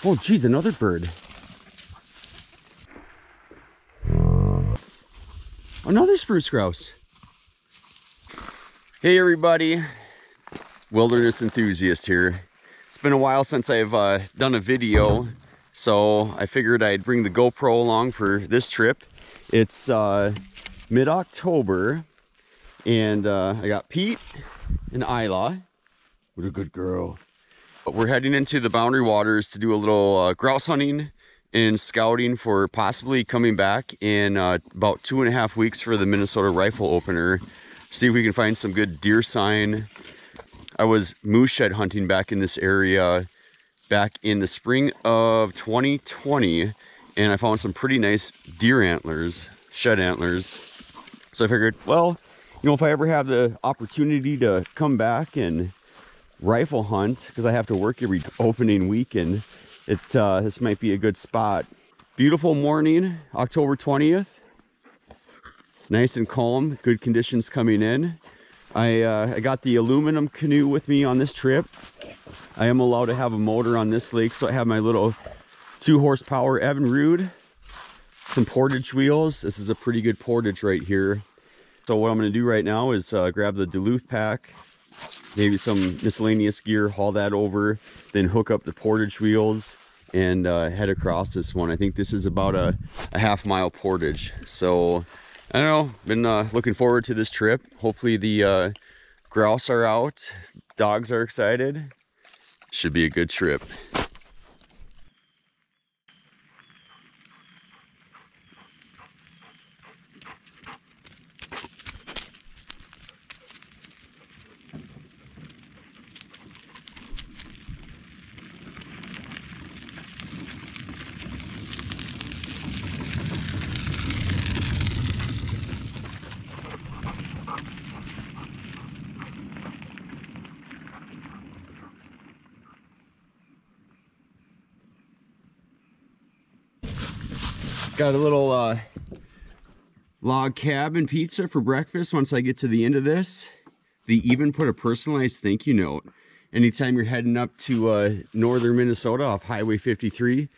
Oh, geez, another bird. Another spruce grouse. Hey everybody, wilderness enthusiast here. It's been a while since I've done a video, so I figured I'd bring the GoPro along for this trip. It's mid-October, and I got Pete and Isla. What a good girl. But we're heading into the Boundary Waters to do a little grouse hunting and scouting for possibly coming back in about 2.5 weeks for the Minnesota rifle opener. See if we can find some good deer sign. I was moose shed hunting back in this area back in the spring of 2020, and I found some pretty nice deer antlers, shed antlers. So I figured, well, you know, if I ever have the opportunity to come back and rifle hunt, because I have to work every opening weekend, this might be a good spot. Beautiful morning, October 20th. Nice and calm, good conditions coming in. I got the aluminum canoe with me on this trip. I am allowed to have a motor on this lake, so I have my little 2 horsepower Evinrude, some portage wheels. This is a pretty good portage right here. So what I'm going to do right now is grab the Duluth pack, maybe some miscellaneous gear, haul that over, then hook up the portage wheels and head across this one. I think this is about a half-mile portage. So I don't know, been looking forward to this trip. Hopefully the grouse are out, dogs are excited. Should be a good trip. Got a little log cabin pizza for breakfast once I get to the end of this. They even put a personalized thank you note. Anytime you're heading up to northern Minnesota off Highway 53,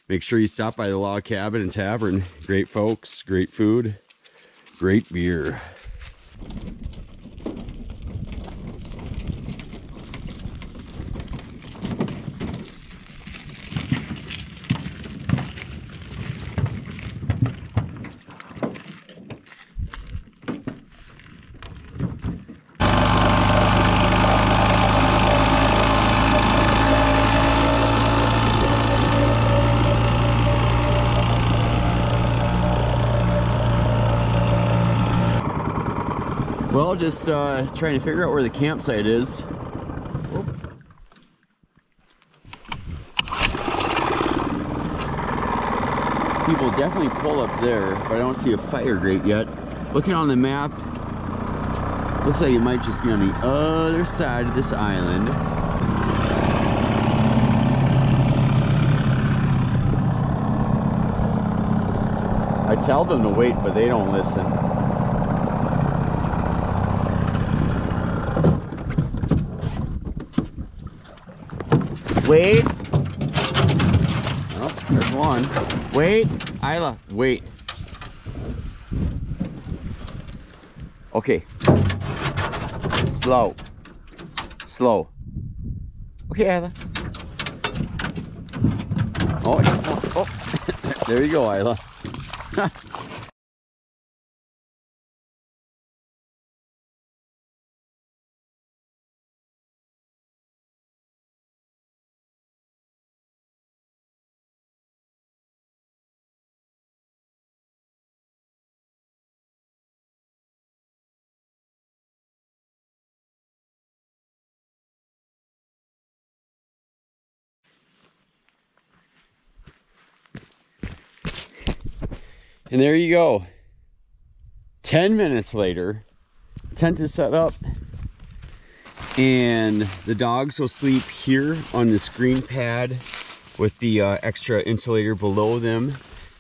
make sure you stop by the log cabin and tavern. Great folks, great food, great beer. Well, just trying to figure out where the campsite is. People definitely pull up there, but I don't see a fire grate yet. Looking on the map, looks like it might just be on the other side of this island. I tell them to wait, but they don't listen. Wait. Oh, there's one. Wait. Isla, wait. Okay. Slow. Slow. Okay, Isla. Oh, I just want, oh. There you go, Isla. And there you go. 10 minutes later, tent is set up, and the dogs will sleep here on this green pad with the extra insulator below them,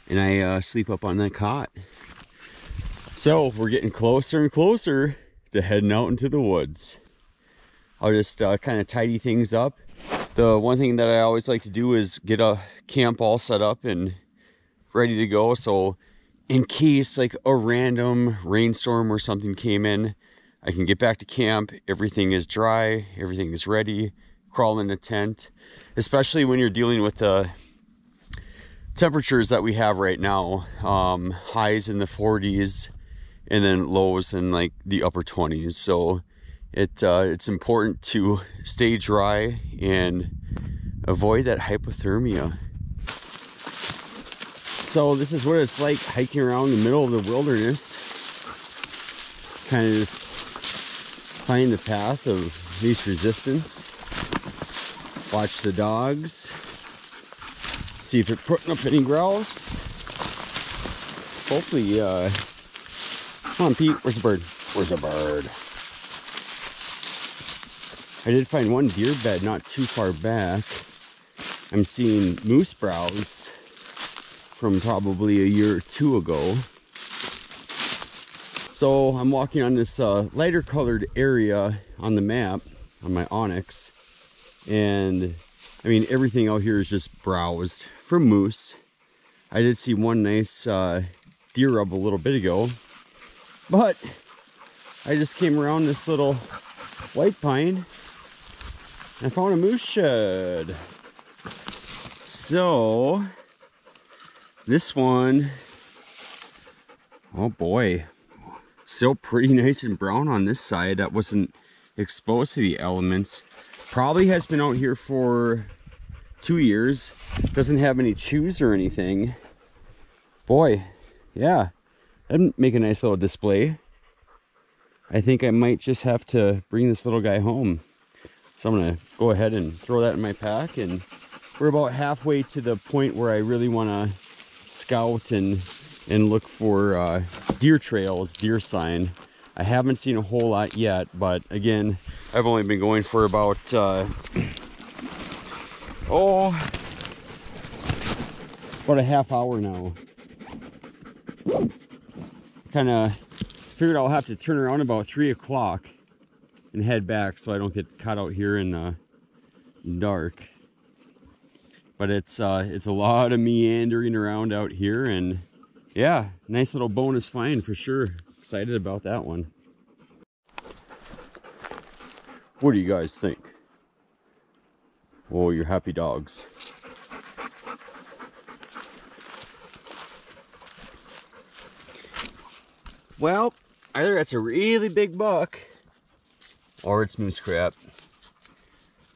and I sleep up on that cot. So we're getting closer and closer to heading out into the woods. I'll just kind of tidy things up, The one thing that I always like to do is get a camp all set up and ready to go. So in case like a random rainstorm or something came in, I can get back to camp. Everything is dry, everything is ready, crawl in a tent, especially when you're dealing with the temperatures that we have right now. Highs in the 40s and then lows in like the upper 20s. So it's important to stay dry and avoid that hypothermia. So this is what it's like hiking around the middle of the wilderness. Kind of just find the path of least resistance. Watch the dogs. See if it's putting up any grouse. Hopefully, come on Pete, where's the bird? Where's the bird? I did find one deer bed not too far back. I'm seeing moose browse from probably a year or two ago. So I'm walking on this lighter colored area on the map on my Onyx, and I mean everything out here is just browsed for moose. I did see one nice deer rub a little bit ago, but I just came around this little white pine and I found a moose shed. So this one, oh boy, still pretty nice and brown on this side. That wasn't exposed to the elements. Probably has been out here for 2 years. Doesn't have any chews or anything. Boy, yeah, that'd make a nice little display. I think I might just have to bring this little guy home. So I'm gonna go ahead and throw that in my pack, and we're about halfway to the point where I really wanna scout and look for deer trails, deer sign. I haven't seen a whole lot yet, but again, I've only been going for about about a half hour now. Kind of figured I'll have to turn around about 3 o'clock and head back so I don't get caught out here in the dark. But it's a lot of meandering around out here, and yeah, nice little bonus find for sure. Excited about that one. What do you guys think? Oh, you're happy dogs. Well, either that's a really big buck or it's moose crap.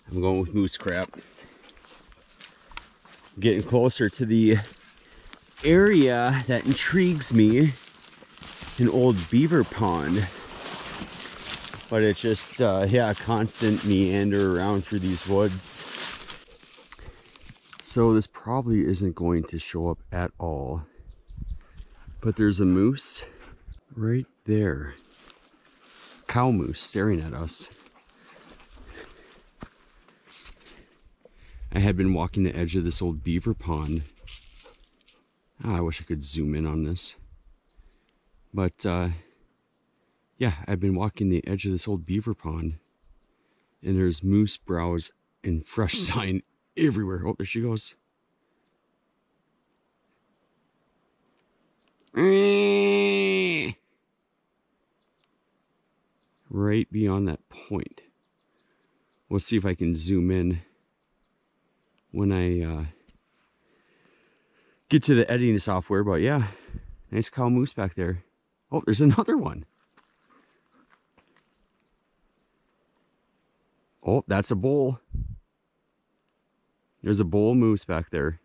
I'm going with moose crap. Getting closer to the area that intrigues me, an old beaver pond, but it's just yeah, constant meander around through these woods. So this probably isn't going to show up at all, but there's a moose right there, cow moose staring at us. I had been walking the edge of this old beaver pond. I wish I could zoom in on this. But yeah, I've been walking the edge of this old beaver pond, and there's moose browse and fresh sign everywhere. Oh, there she goes. Right beyond that point. We'll see if I can zoom in when I get to the editing software. But yeah, nice cow moose back there. Oh, there's another one. Oh, that's a bull. There's a bull moose back there.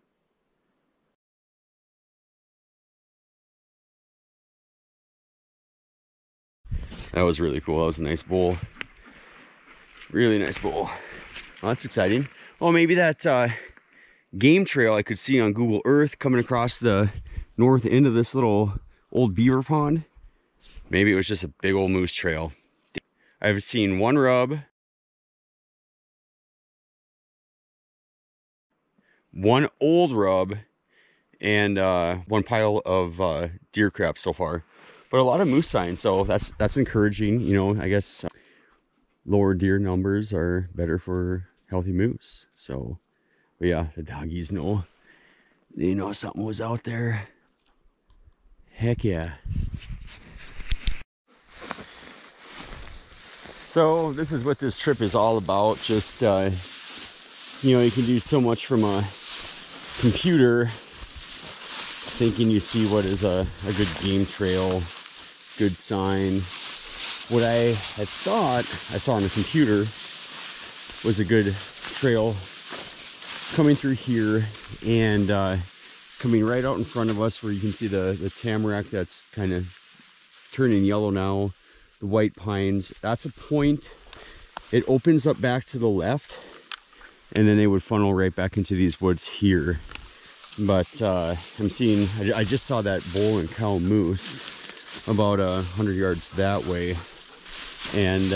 That was really cool. That was a nice bull. Really nice bull. Well, that's exciting. Well, maybe that game trail I could see on Google Earth coming across the north end of this little old beaver pond. Maybe it was just a big old moose trail. I've seen one rub, one old rub, and one pile of deer crap so far. But a lot of moose signs, so that's encouraging. You know, I guess lower deer numbers are better for healthy moose. So, but yeah, the doggies know. They know something was out there. Heck yeah. So this is what this trip is all about. Just, you know, you can do so much from a computer, thinking you see what is a good game trail, good sign. What I had thought I saw on the computer was a good trail coming through here and coming right out in front of us, where you can see the tamarack that's kind of turning yellow now, the white pines. That's a point. It opens up back to the left, and then they would funnel right back into these woods here. But I'm seeing, I just saw that bull and cow moose about 100 yards that way, and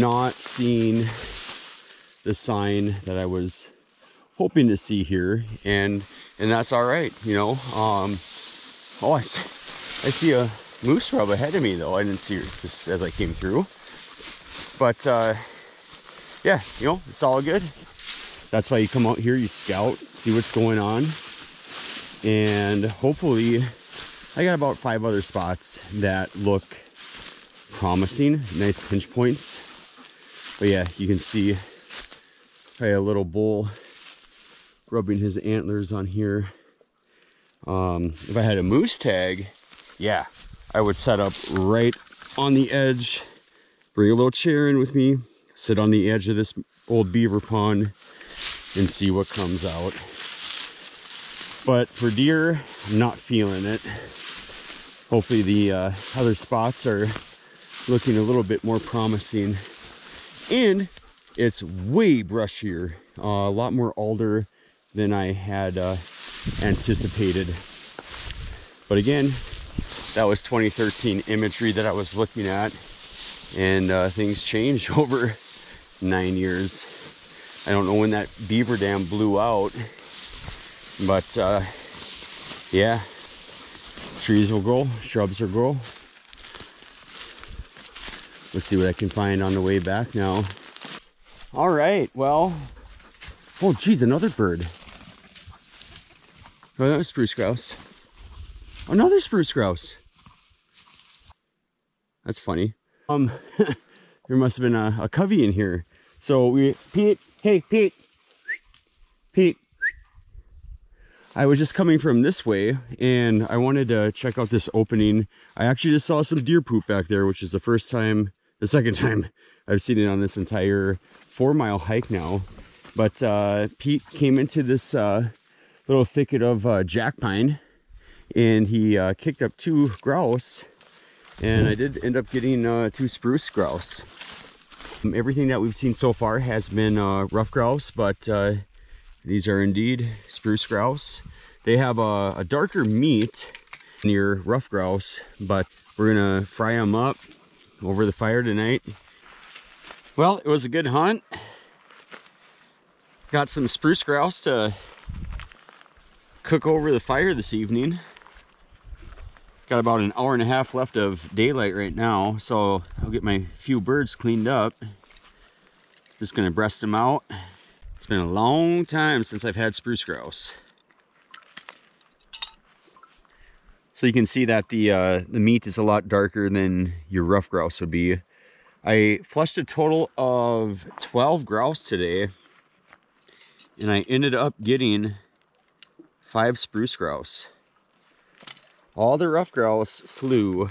not seeing the sign that I was hoping to see here, and that's all right, you know. Oh, I see a moose rub ahead of me, though. I didn't see her just as I came through, but yeah, you know, it's all good. That's why you come out here, you scout, see what's going on, and hopefully I got about 5 other spots that look promising, nice pinch points. But yeah, you can see probably a little bull rubbing his antlers on here. If I had a moose tag, yeah, I would set up right on the edge, bring a little chair in with me, sit on the edge of this old beaver pond and see what comes out. But for deer, I'm not feeling it. Hopefully the other spots are looking a little bit more promising. And it's way brushier, a lot more alder than I had anticipated. But again, that was 2013 imagery that I was looking at, and things changed over 9 years. I don't know when that beaver dam blew out, but yeah, trees will grow, shrubs will grow. Let's see what I can find on the way back now. All right, well, oh geez, another bird. Oh, that was spruce grouse. Another spruce grouse. That's funny. There must have been a covey in here. So Pete, hey Pete, Pete. I was just coming from this way and I wanted to check out this opening. I actually just saw some deer poop back there, which is the second time I've seen it on this entire 4-mile hike now. But Pete came into this little thicket of jack pine, and he kicked up 2 grouse, and I did end up getting 2 spruce grouse. Everything that we've seen so far has been rough grouse, but these are indeed spruce grouse. They have a darker meat than your rough grouse, but we're gonna fry them up over the fire tonight. Well, it was a good hunt. Got some spruce grouse to cook over the fire this evening. Got about an hour and a half left of daylight right now, so I'll get my few birds cleaned up. Just gonna breast them out. It's been a long time since I've had spruce grouse. So you can see that the meat is a lot darker than your rough grouse would be. I flushed a total of 12 grouse today, and I ended up getting 5 spruce grouse. All the rough grouse flew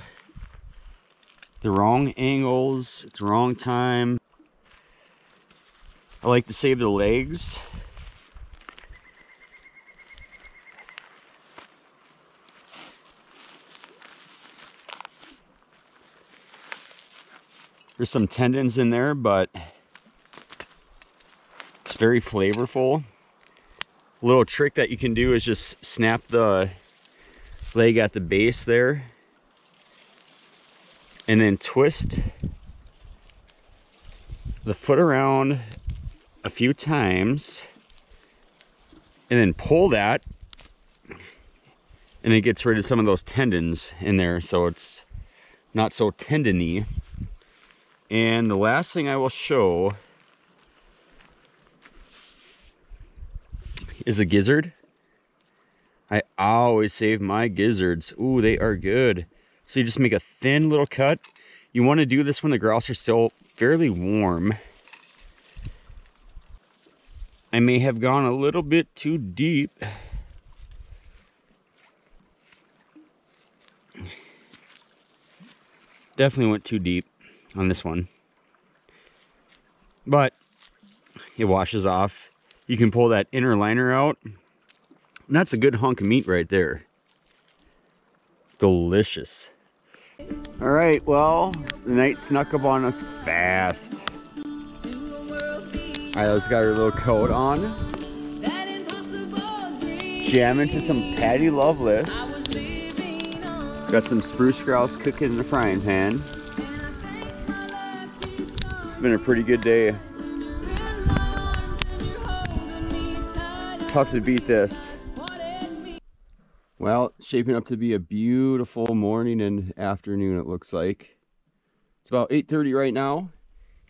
the wrong angles at the wrong time. I like to save the legs. There's some tendons in there, but it's very flavorful. A little trick that you can do is just snap the leg at the base there and then twist the foot around a few times and then pull that, and it gets rid of some of those tendons in there, so it's not so tendony. And the last thing I will show is a gizzard. I always save my gizzards. Ooh, they are good. So you just make a thin little cut. You want to do this when the grouse are still fairly warm. I may have gone a little bit too deep. Definitely went too deep on this one. But it washes off. You can pull that inner liner out. And that's a good hunk of meat right there. Delicious. All right, well, the night snuck up on us fast. Isla's got her little coat on. Jamming to some Patty Loveless. Got some spruce grouse cooking in the frying pan. It's been a pretty good day. Tough to beat this. Well, it's shaping up to be a beautiful morning and afternoon, it looks like. It's about 8:30 right now,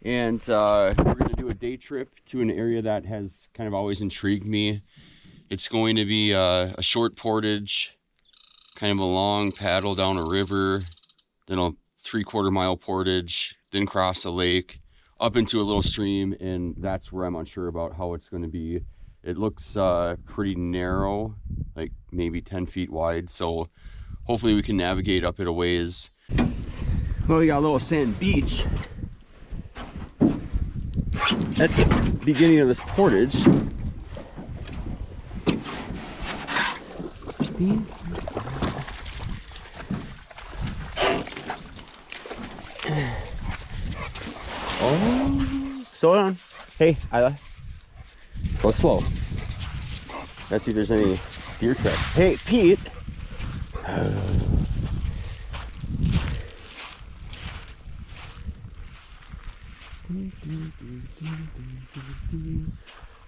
and we're going to do a day trip to an area that has kind of always intrigued me. It's going to be a short portage, kind of a long paddle down a river, then a 3/4 mile portage, then cross a lake, up into a little stream, and that's where I'm unsure about how it's going to be. It looks pretty narrow, like maybe 10 feet wide, so hopefully we can navigate up it a ways. Well, we got a little sand beach at the beginning of this portage. Oh, slow down. Hey, Isla. Go slow. Let's see if there's any deer tracks. Hey, Pete.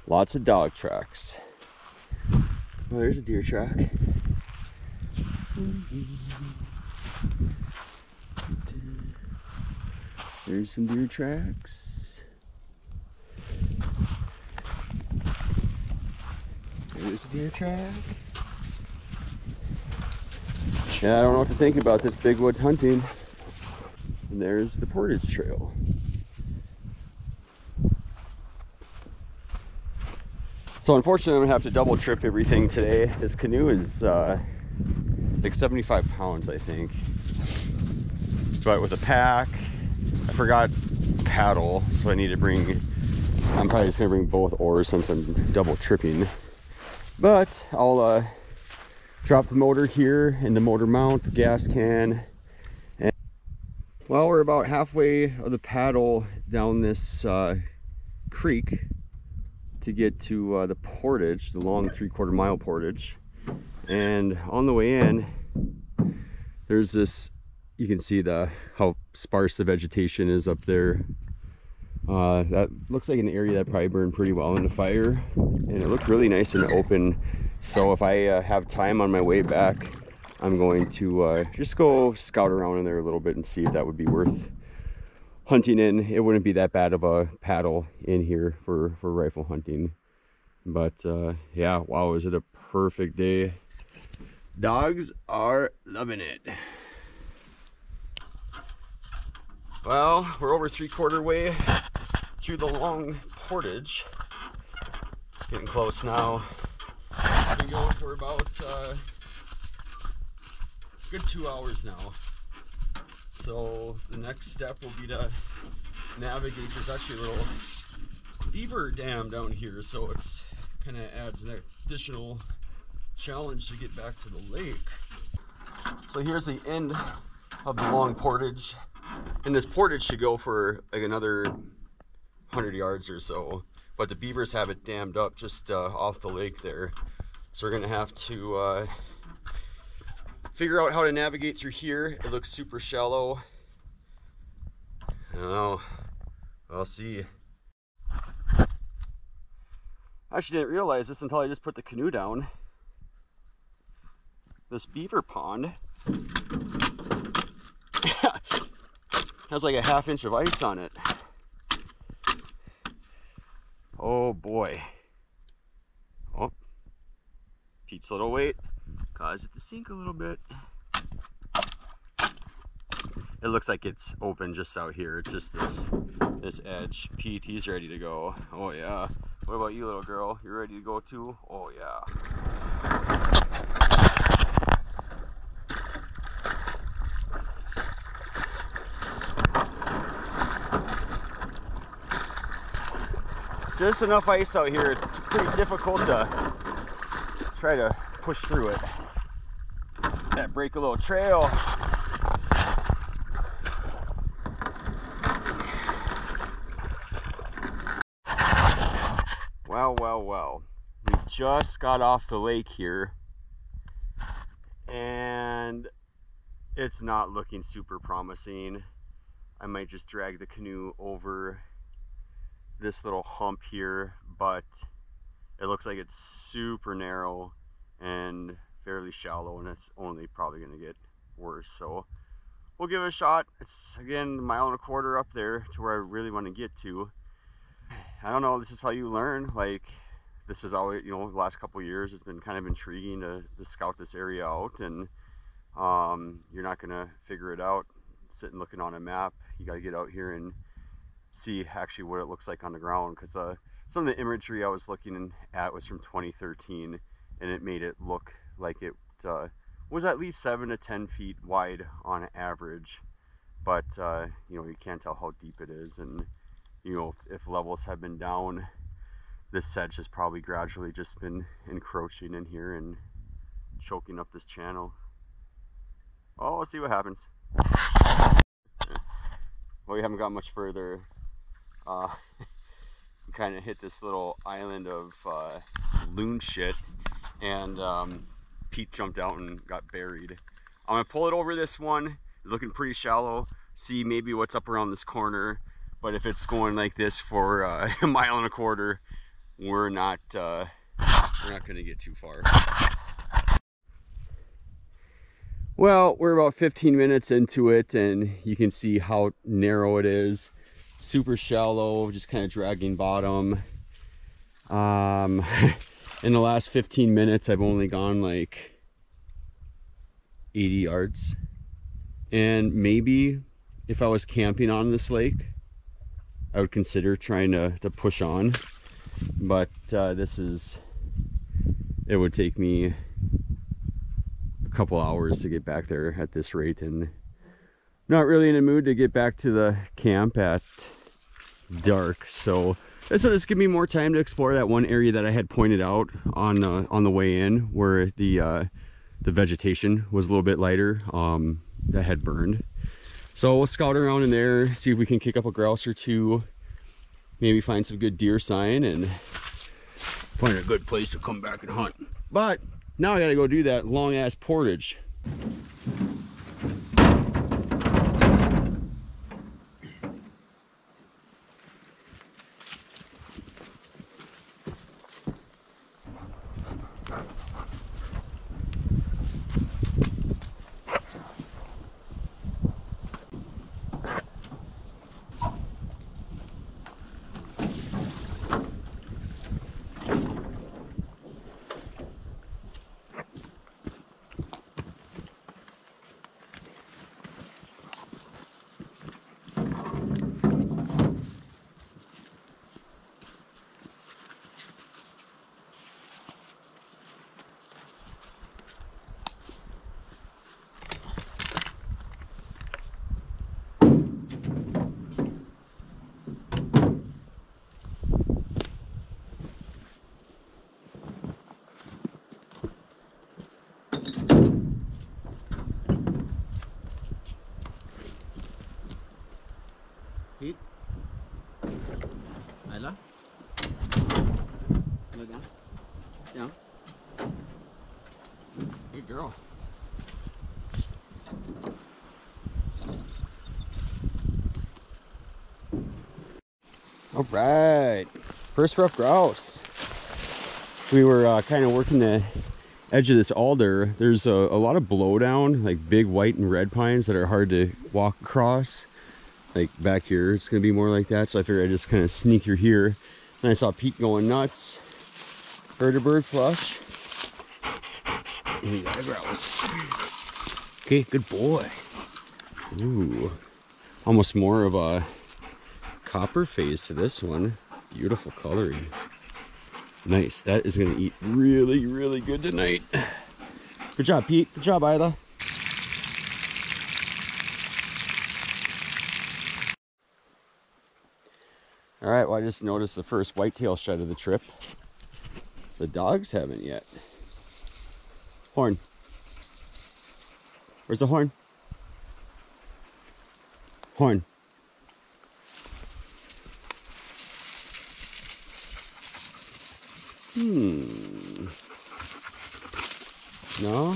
Lots of dog tracks. Oh, there's a deer track. There's some deer tracks. There's a deer track. Yeah, I don't know what to think about this big woods hunting. And there's the portage trail. So unfortunately, I'm gonna have to double trip everything today. This canoe is like 75 pounds, I think. But with a pack, I forgot a paddle, so I need to bring, I'm probably just gonna bring both oars since I'm double tripping. But I'll drop the motor here in the motor mount, the gas can. And well, we're about halfway of the paddle down this creek to get to the portage, the long 3/4 mile portage. And on the way in, there's this, you can see how sparse the vegetation is up there. That looks like an area that probably burned pretty well in the fire, and it looked really nice and open. So if I have time on my way back, I'm going to just go scout around in there a little bit and see if that would be worth hunting in. It wouldn't be that bad of a paddle in here for rifle hunting. But yeah, wow, is it a perfect day. Dogs are loving it. Well, we're over 3/4 way through the long portage. Getting close now. I've been going for about a good 2 hours now. So the next step will be to navigate. There's actually a little beaver dam down here, so it's kind of adds an additional challenge to get back to the lake. So here's the end of the long portage, and this portage should go for like another 100 yards or so, but the beavers have it dammed up just off the lake there, so we're gonna have to figure out how to navigate through here. It looks super shallow. I don't know, I'll see. I actually didn't realize this until I just put the canoe down. This beaver pond Has like a ½ inch of ice on it. Oh boy. Oh, Pete's little weight caused it to sink a little bit. It looks like it's open just out here. It's just this edge. Pete, he's ready to go. Oh yeah. What about you, little girl? You ready to go too? Oh yeah. Just enough ice out here. It's pretty difficult to try to push through it. That break a little trail. Well. We just got off the lake here and it's not looking super promising. I might just drag the canoe over this little hump here, but it looks like it's super narrow and fairly shallow, and it's only probably going to get worse. So we'll give it a shot. It's again 1.25 miles up there to where I really want to get to. I don't know, this is how you learn. Like, this is always, you know, the last couple of years it's been kind of intriguing to scout this area out, and you're not gonna figure it out sitting looking on a map. You got to get out here and see actually what it looks like on the ground, because some of the imagery I was looking at was from 2013, and it made it look like it was at least 7 to 10 feet wide on average, but you know, you can't tell how deep it is, and you know, if levels have been down, this sedge has probably gradually just been encroaching in here and choking up this channel. Oh, we'll see what happens. Well, we haven't got much further. We kind of hit this little island of loon shit, and Pete jumped out and got buried. I'm gonna pull it over this one. It's looking pretty shallow. See maybe what's up around this corner. But if it's going like this for 1.25 miles, we're not gonna get too far. Well, we're about 15 minutes into it, and you can see how narrow it is. Super shallow, just kind of dragging bottom. In the last 15 minutes, I've only gone like 80 yards. And maybe if I was camping on this lake, I would consider trying to push on, but it would take me a couple hours to get back there at this rate, and not really in a mood to get back to the camp at dark. So this will just give me more time to explore that one area that I had pointed out on the way in, where the vegetation was a little bit lighter, that had burned. So we'll scout around in there, see if we can kick up a grouse or two, maybe find some good deer sign, and find a good place to come back and hunt. But now I gotta go do that long ass portage. Pete? Isla? Look down. Down. Good girl. All right, first rough grouse. We were kind of working the edge of this alder. There's a lot of blowdown, like big white and red pines that are hard to walk across. like back here it's gonna be more like that, so I figured I'd just kind of sneak through here. Then I saw Pete going nuts. Heard a bird flush. And we got a grouse. Okay, good boy. Ooh, almost more of a copper phase to this one. Beautiful coloring. Nice. That is gonna eat really, really good tonight. Good job, Pete. Good job, Isla. All right, well, I just noticed the first whitetail shed of the trip. The dogs haven't yet. Horn. Where's the horn? Horn. No?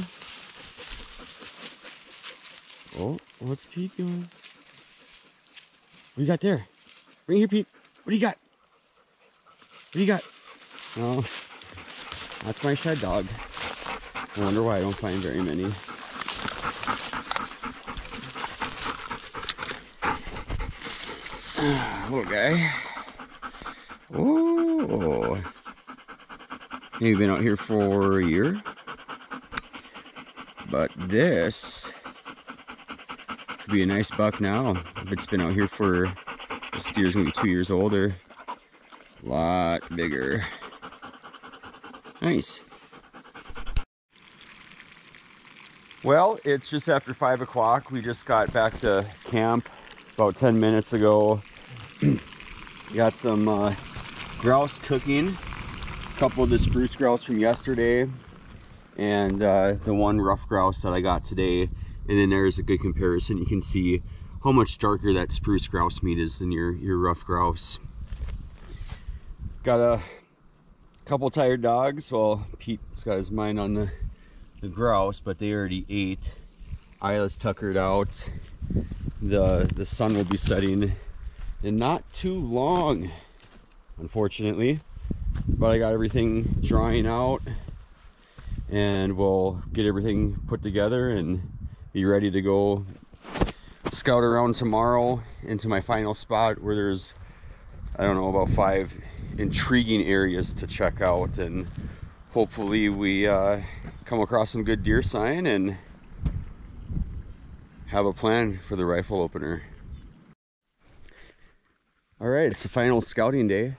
Oh, what's Pete doing? What do you got there? Bring here, Pete. What do you got? What do you got? No, that's my shed dog. I wonder why I don't find very many. Little guy. Oh, maybe been out here for a year. But this could be a nice buck now. If it's been out here for, this deer's gonna be 2 years older. A lot bigger. Nice. Well, it's just after 5 o'clock. We just got back to camp about 10 minutes ago. Got some grouse cooking. A couple of the spruce grouse from yesterday. And the one rough grouse that I got today. And then there's a good comparison. You can see how much darker that spruce grouse meat is than your rough grouse. Got a couple tired dogs. Well, Pete's got his mind on the grouse, but they already ate. Isla's tuckered out. The sun will be setting in not too long, unfortunately. But I got everything drying out, and we'll get everything put together and be ready to go scout around tomorrow into my final spot where there's, I don't know, about 5 intriguing areas to check out, and hopefully we come across some good deer sign and have a plan for the rifle opener. All right, it's the final scouting day.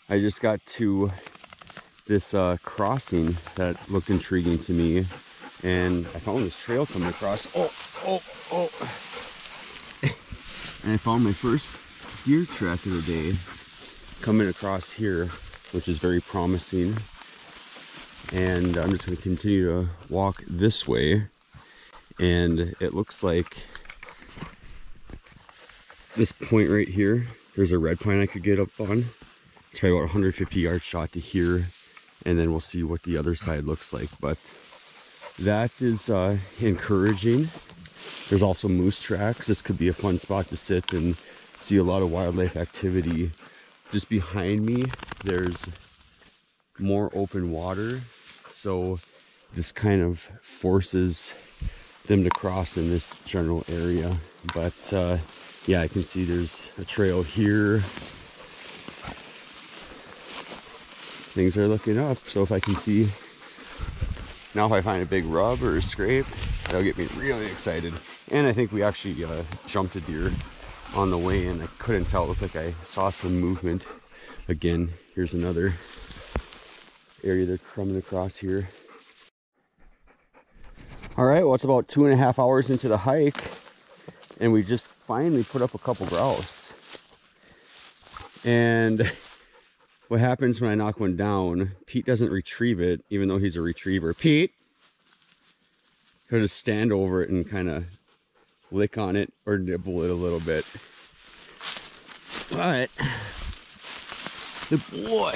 I just got to this crossing that looked intriguing to me, and I found this trail coming across. Oh. And I found my first deer track of the day coming across here, which is very promising. And I'm just going to continue to walk this way, and it looks like this point right here, there's a red pine I could get up on. It's probably about a 150-yard shot to here, and then we'll see what the other side looks like. But that is encouraging. There's also moose tracks. This could be a fun spot to sit and see a lot of wildlife activity. Just behind me, there's more open water, so this kind of forces them to cross in this general area. But yeah, I can see there's a trail here. Things are looking up, so if I can see, now if I find a big rub or a scrape, that'll get me really excited. And I think we actually jumped a deer on the way, and I couldn't tell. It looked like I saw some movement. Again, here's another area they're coming across here. All right, well, it's about 2.5 hours into the hike, and we just finally put up a couple grouse. And what happens when I knock one down, Pete doesn't retrieve it, even though he's a retriever. Pete, he'll just stand over it and kind of lick on it or nibble it a little bit. But good boy.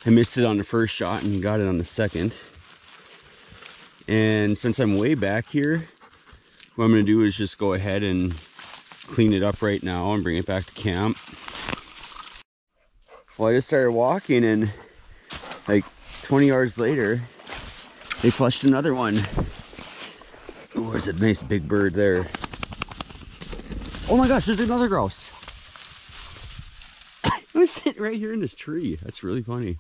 I missed it on the first shot and got it on the second. And since I'm way back here, what I'm going to do is just go ahead and clean it up right now and bring it back to camp. Well, I just started walking, and like 20 yards later, they flushed another one. Oh, there's a nice big bird there. Oh my gosh, there's another grouse. It was sitting right here in this tree. That's really funny.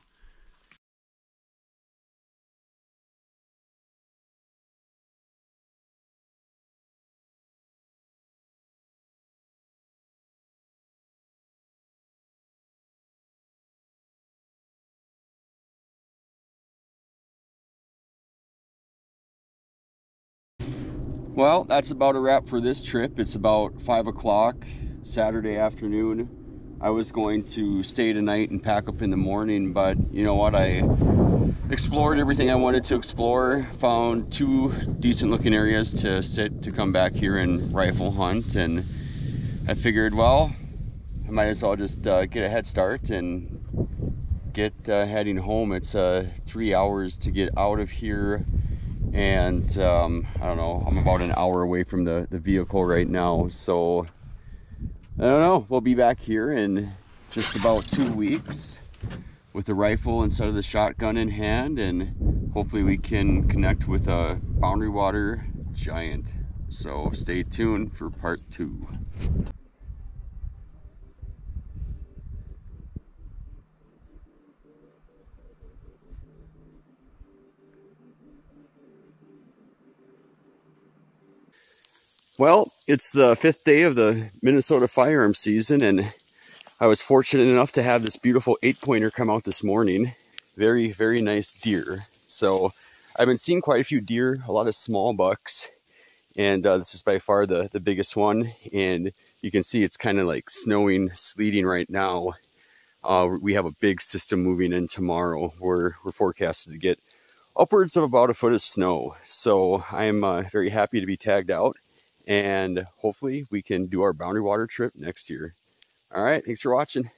Well, that's about a wrap for this trip. It's about 5 o'clock Saturday afternoon. I was going to stay tonight and pack up in the morning, but you know what? I explored everything I wanted to explore, found 2 decent looking areas to sit to come back here and rifle hunt, and I figured, well, I might as well just get a head start and get heading home. It's 3 hours to get out of here, and I don't know, I'm about an hour away from the vehicle right now, so I don't know, we'll be back here in just about 2 weeks with the rifle instead of the shotgun in hand, and hopefully we can connect with a Boundary Water giant. So stay tuned for part 2. Well, it's the 5th day of the Minnesota firearm season, and I was fortunate enough to have this beautiful 8-pointer come out this morning. Very, very nice deer. So I've been seeing quite a few deer, a lot of small bucks, and this is by far the biggest one. And you can see it's kind of like snowing, sleeting right now. We have a big system moving in tomorrow. We're forecasted to get upwards of about 1 foot of snow. So I'm very happy to be tagged out, and hopefully we can do our Boundary Water trip next year. All right, thanks for watching.